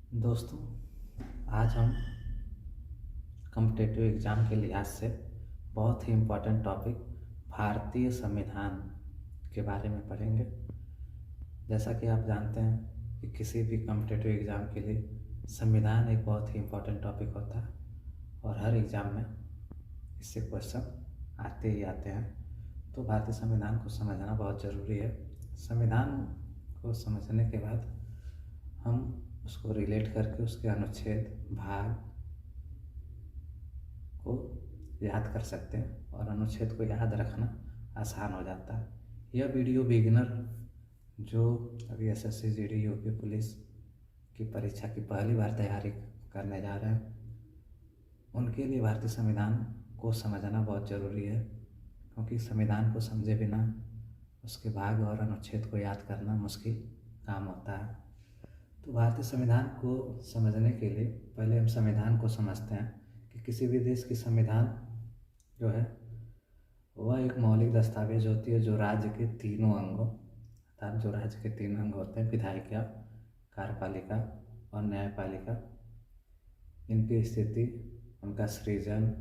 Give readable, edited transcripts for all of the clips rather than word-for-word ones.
दोस्तों, आज हम कॉम्पिटिटिव एग्ज़ाम के लिहाज से बहुत ही इम्पोर्टेंट टॉपिक भारतीय संविधान के बारे में पढ़ेंगे। जैसा कि आप जानते हैं कि किसी भी कॉम्पिटिटिव एग्ज़ाम के लिए संविधान एक बहुत ही इम्पोर्टेंट टॉपिक होता है और हर एग्ज़ाम में इससे क्वेश्चन आते ही आते हैं। तो भारतीय संविधान को समझना बहुत ज़रूरी है। संविधान को समझने के बाद हम उसको रिलेट करके उसके अनुच्छेद भाग को याद कर सकते हैं और अनुच्छेद को याद रखना आसान हो जाता है। यह वीडियो बिगिनर जो अभी एसएससी जीडी यूपी पुलिस की परीक्षा की पहली बार तैयारी करने जा रहे हैं उनके लिए भारतीय संविधान को समझना बहुत ज़रूरी है, क्योंकि संविधान को समझे बिना उसके भाग और अनुच्छेद को याद करना मुश्किल काम होता है। तो भारतीय संविधान को समझने के लिए पहले हम संविधान को समझते हैं कि किसी भी देश की संविधान जो है वह एक मौलिक दस्तावेज होती है जो राज्य के तीनों अंगों अर्थात जो राज्य के तीन अंग होते हैं विधायिका, कार्यपालिका और न्यायपालिका, इनकी स्थिति, उनका सृजन,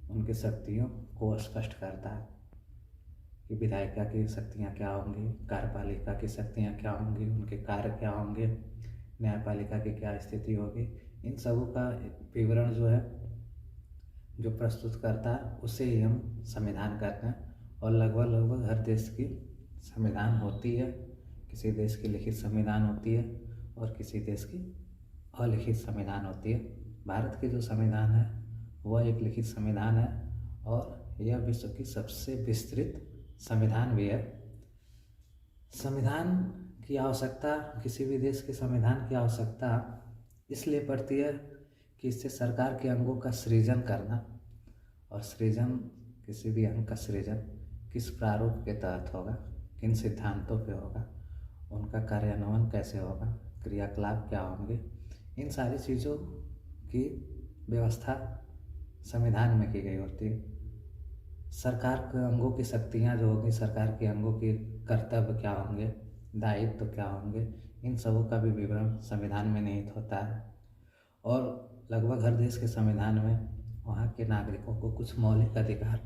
उनकी शक्तियों को स्पष्ट करता है कि विधायिका की शक्तियाँ क्या होंगी, कार्यपालिका की शक्तियाँ क्या होंगी, उनके कार्य क्या होंगे, न्यायपालिका की क्या स्थिति होगी। इन सबों का विवरण जो है जो प्रस्तुत करता है उसे ही हम संविधान कहते हैं। और लगभग हर देश की संविधान होती है। किसी देश की लिखित संविधान होती है और किसी देश की अलिखित संविधान होती है। भारत की जो संविधान है वह एक लिखित संविधान है और यह विश्व की सबसे विस्तृत संविधान भी है। संविधान की आवश्यकता, किसी भी देश के संविधान की आवश्यकता इसलिए पड़ती है कि इससे सरकार के अंगों का सृजन करना, और सृजन, किसी भी अंग का सृजन किस प्रारूप के तहत होगा, किन सिद्धांतों पे होगा, उनका कार्यान्वयन कैसे होगा, क्रियाकलाप क्या होंगे, इन सारी चीज़ों की व्यवस्था संविधान में की गई होती है। सरकार के अंगों की शक्तियाँ जो होंगी, सरकार के अंगों के कर्तव्य क्या होंगे, दायित्व क्या होंगे, इन सबों का भी विवरण संविधान में निहित होता है। और लगभग हर देश के संविधान में वहाँ के नागरिकों को कुछ मौलिक अधिकार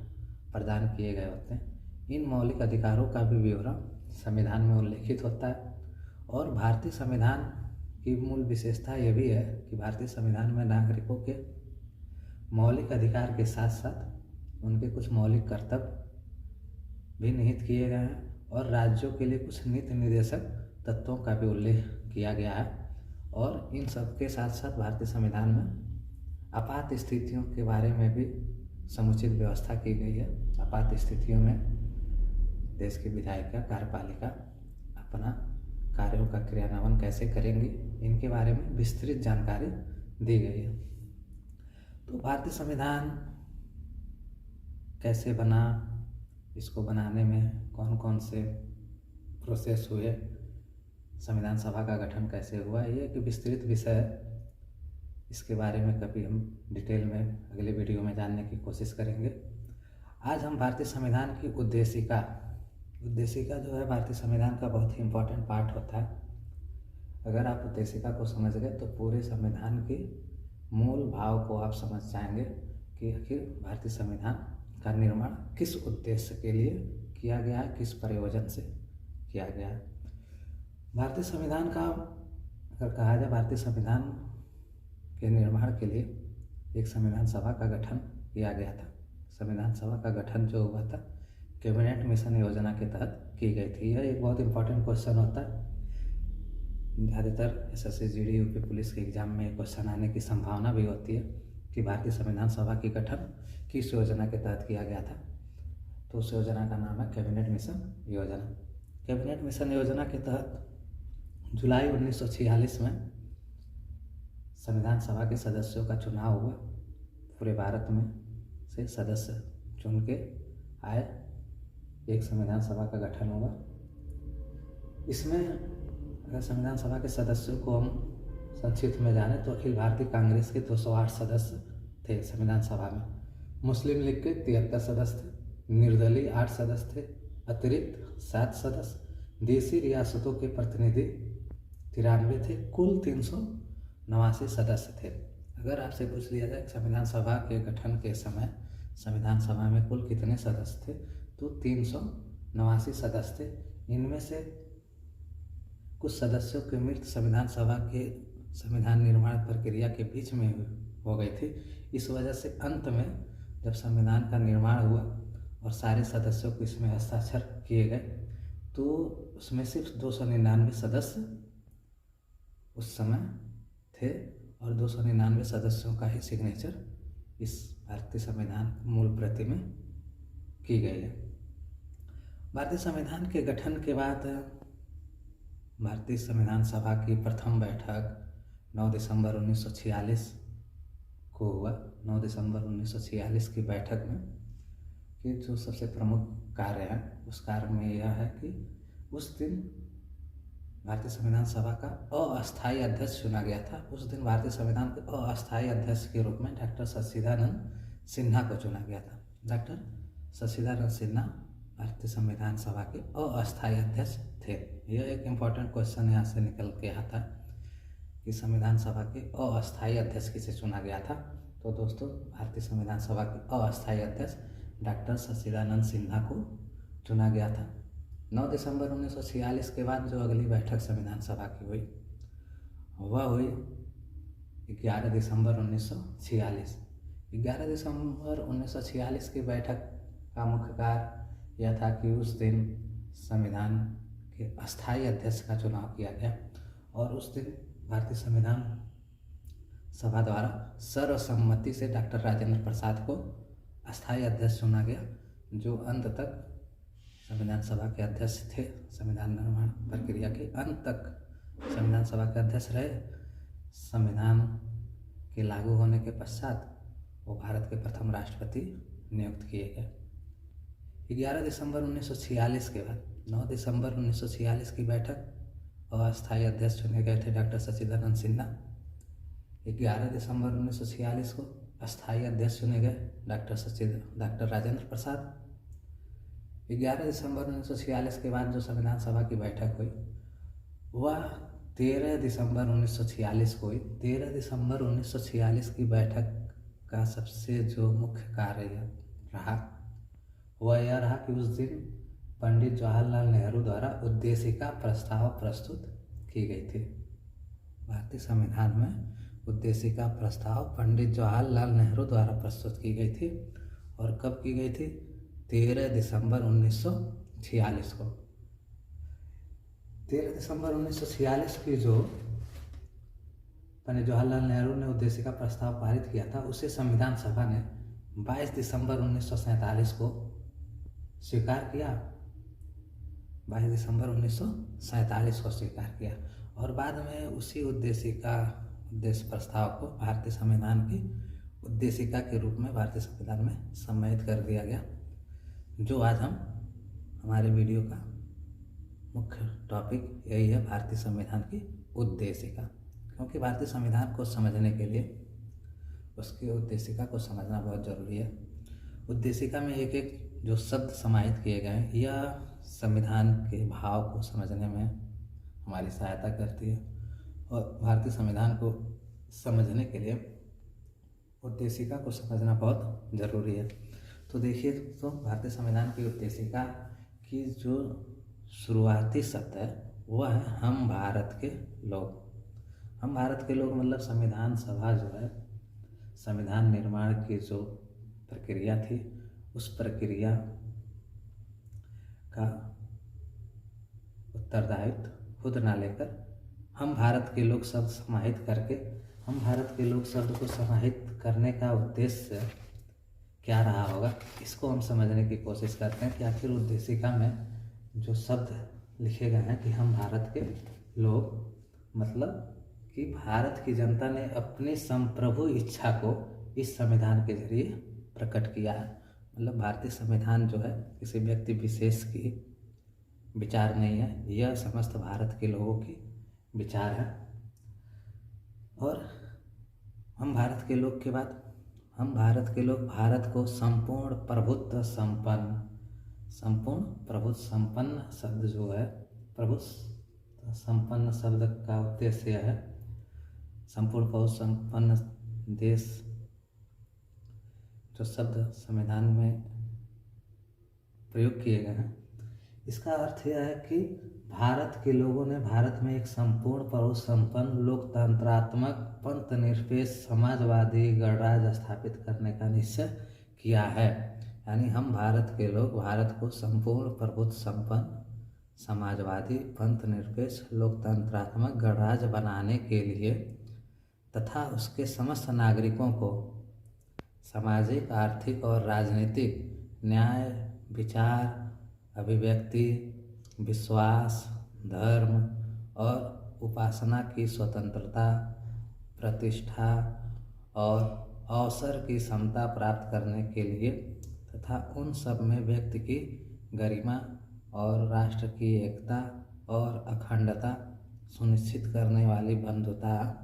प्रदान किए गए होते हैं। इन मौलिक अधिकारों का भी विवरण संविधान में उल्लेखित होता है। और भारतीय संविधान की मूल विशेषता यह भी है कि भारतीय संविधान में नागरिकों के मौलिक अधिकार के साथ साथ उनके कुछ मौलिक कर्तव्य भी निहित किए गए हैं और राज्यों के लिए कुछ नीति निर्देशक तत्वों का भी उल्लेख किया गया है। और इन सब के साथ साथ भारतीय संविधान में आपात स्थितियों के बारे में भी समुचित व्यवस्था की गई है। आपात स्थितियों में देश की विधायिका, कार्यपालिका अपना कार्यों का क्रियान्वयन कैसे करेंगी, इनके बारे में विस्तृत जानकारी दी गई है। तो भारतीय संविधान कैसे बना, इसको बनाने में कौन कौन से प्रोसेस हुए, संविधान सभा का गठन कैसे हुआ, ये एक विस्तृत विषय है। इसके बारे में कभी हम डिटेल में अगले वीडियो में जानने की कोशिश करेंगे। आज हम भारतीय संविधान की उद्देशिका जो है भारतीय संविधान का बहुत ही इम्पोर्टेंट पार्ट होता है। अगर आप उद्देशिका को समझ गए तो पूरे संविधान के मूल भाव को आप समझ जाएंगे कि आखिर भारतीय संविधान का निर्माण किस उद्देश्य के लिए किया गया है, किस प्रयोजन से किया गया है। भारतीय संविधान का अगर कहा जाए, भारतीय संविधान के निर्माण के लिए एक संविधान सभा का गठन किया गया था। संविधान सभा का गठन जो हुआ था कैबिनेट मिशन योजना के तहत की गई थी। यह एक बहुत इंपॉर्टेंट क्वेश्चन होता है। ज़्यादातर एसएससी जीडी यूपी पुलिस के एग्जाम में क्वेश्चन आने की संभावना भी होती है कि भारतीय संविधान सभा की गठन किस योजना के तहत किया गया था। तो उस योजना का नाम है कैबिनेट मिशन योजना। कैबिनेट मिशन योजना के तहत जुलाई 1946 में संविधान सभा के सदस्यों का चुनाव हुआ। पूरे भारत में से सदस्य चुन के आए, एक संविधान सभा का गठन हुआ। इसमें अगर संविधान सभा के सदस्यों को हम संक्षिप्त में जाने तो अखिल भारतीय कांग्रेस के 208 सदस्य थे संविधान सभा में, मुस्लिम लीग के 73 सदस्य थे, निर्दलीय 8 सदस्य थे, अतिरिक्त 7 सदस्य, देशी रियासतों के प्रतिनिधि 93 थे, कुल 89 सदस्य थे। अगर आपसे पूछ लिया जाए संविधान सभा के गठन के समय संविधान सभा में कुल कितने सदस्य थे, तो 389 सदस्य थे। इनमें से कुछ सदस्यों की मृत्यु संविधान सभा के संविधान निर्माण प्रक्रिया के बीच में हो गई थी। इस वजह से अंत में जब संविधान का निर्माण हुआ और सारे सदस्यों को इसमें हस्ताक्षर किए गए, तो उसमें सिर्फ 299 सदस्य उस समय थे और 299 सदस्यों का ही सिग्नेचर इस भारतीय संविधान मूल प्रति में की गई है। भारतीय संविधान के गठन के बाद भारतीय संविधान सभा की प्रथम बैठक 9 दिसंबर 1946 को हुआ। 9 दिसंबर 1946 की बैठक में कि जो सबसे प्रमुख कार्य है उस कार्य में यह है कि उस दिन भारतीय संविधान सभा का अस्थायी अध्यक्ष चुना गया था। उस दिन भारतीय संविधान के अस्थायी अध्यक्ष के रूप में डॉक्टर सच्चिदानंद सिन्हा को चुना गया था। डॉक्टर सच्चिदानंद सिन्हा भारतीय संविधान सभा के अस्थायी अध्यक्ष थे। यह एक इम्पॉर्टेंट क्वेश्चन यहाँ से निकल के आता है कि संविधान सभा के अस्थायी अध्यक्ष किसे चुना गया था। तो दोस्तों, भारतीय संविधान सभा के अस्थायी अध्यक्ष डॉक्टर सच्चिदानंद सिन्हा को चुना गया था। 9 दिसंबर 1946 के बाद जो अगली बैठक संविधान सभा की हुई वह हुई 11 दिसंबर 1946। 11 दिसंबर 1946 की बैठक का मुख्य कार्य यह था कि उस दिन संविधान के अस्थायी अध्यक्ष का चुनाव किया गया और उस दिन भारतीय संविधान सभा द्वारा सर्वसम्मति से डॉक्टर राजेंद्र प्रसाद को अस्थायी अध्यक्ष चुना गया, जो अंत तक संविधान सभा के अध्यक्ष थे। संविधान निर्माण प्रक्रिया के अंत तक संविधान सभा के अध्यक्ष रहे। संविधान के लागू होने के पश्चात वो भारत के प्रथम राष्ट्रपति नियुक्त किए गए। 11 दिसंबर 1946 के बाद 9 दिसंबर 1946 की बैठक अस्थायी अध्यक्ष चुने गए थे डॉक्टर सच्चिदानंद सिन्हा। 11 दिसंबर 1946 को अस्थायी अध्यक्ष चुने गए डॉक्टर राजेंद्र प्रसाद। 11 दिसंबर 1946 के बाद जो संविधान सभा की बैठक हुई वह 13 दिसंबर 1946 को हुई। 13 दिसंबर 1946 की बैठक का सबसे जो मुख्य कार्य रहा वह यह रहा कि उस दिन पंडित जवाहरलाल नेहरू द्वारा उद्देशिका प्रस्ताव प्रस्तुत की गई थी। भारतीय संविधान में उद्देशिका प्रस्ताव पंडित जवाहरलाल नेहरू द्वारा प्रस्तुत की गई थी और कब की गई थी? 13 दिसंबर 1946 को। 13 दिसंबर 1946 की जो पंडित जवाहरलाल नेहरू ने उद्देशिका प्रस्ताव पारित किया था उसे संविधान सभा ने 22 दिसंबर 1947 को स्वीकार किया। 22 दिसंबर 1947 को स्वीकार किया और बाद में उसी उद्देश्य प्रस्ताव को भारतीय संविधान की उद्देशिका के रूप में भारतीय संविधान में सम्मिलित कर दिया गया, जो आज हम हमारे वीडियो का मुख्य टॉपिक यही है, भारतीय संविधान की उद्देशिका। क्योंकि भारतीय संविधान को समझने के लिए उसकी उद्देशिका को समझना बहुत ज़रूरी है। उद्देशिका में एक एक जो शब्द समाहित किए गए हैं यह संविधान के भाव को समझने में हमारी सहायता करती है और भारतीय संविधान को समझने के लिए उद्देशिका को समझना बहुत ज़रूरी है। तो देखिए दोस्तों, भारतीय संविधान की उद्देशिका की जो शुरुआती शब्द है वह है हम भारत के लोग। हम भारत के लोग मतलब संविधान सभा जो है, संविधान निर्माण की जो प्रक्रिया थी उस प्रक्रिया का उत्तरदायित्व खुद ना लेकर हम भारत के लोग शब्द समाहित करके, हम भारत के लोग शब्द को समाहित करने का उद्देश्य क्या रहा होगा, इसको हम समझने की कोशिश करते हैं कि आखिर उद्देशिका में जो शब्द लिखे गए हैं कि हम भारत के लोग, मतलब कि भारत की जनता ने अपनी संप्रभु इच्छा को इस संविधान के जरिए प्रकट किया है। मतलब भारतीय संविधान जो है किसी व्यक्ति विशेष की विचार नहीं है, यह समस्त भारत के लोगों की विचार है। और हम भारत के लोग के बाद हम भारत के लोग भारत को संपूर्ण प्रभुत्व संपन्न शब्द जो है, प्रभुत्व संपन्न शब्द का उद्देश्य है संपूर्ण पहुँच संपन्न देश जो शब्द संविधान में प्रयोग किए गए हैं, इसका अर्थ यह है कि भारत के लोगों ने भारत में एक संपूर्ण पहुँच संपन्न लोकतंत्रात्मक पंथनिरपेक्ष समाजवादी गणराज्य स्थापित करने का निश्चय किया है। यानी हम भारत के लोग भारत को संपूर्ण प्रभुत्व संपन्न समाजवादी पंथनिरपेक्ष लोकतंत्रात्मक गणराज्य बनाने के लिए तथा उसके समस्त नागरिकों को सामाजिक, आर्थिक और राजनीतिक न्याय, विचार, अभिव्यक्ति, विश्वास, धर्म और उपासना की स्वतंत्रता, प्रतिष्ठा और अवसर की समता प्राप्त करने के लिए तथा उन सब में व्यक्ति की गरिमा और राष्ट्र की एकता और अखंडता सुनिश्चित करने वाली बंधुता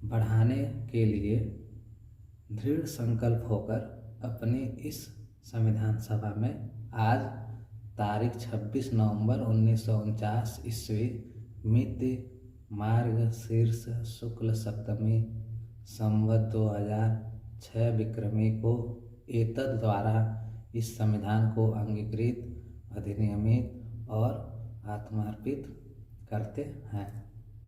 बढ़ाने के लिए दृढ़ संकल्प होकर अपनी इस संविधान सभा में आज तारीख 26 नवंबर 1949 ईस्वी मिति मार्गशीर्ष शुक्ल सप्तमी संवत 2006 विक्रमी को एतद द्वारा इस संविधान को अंगीकृत, अधिनियमित और आत्मार्पित करते हैं।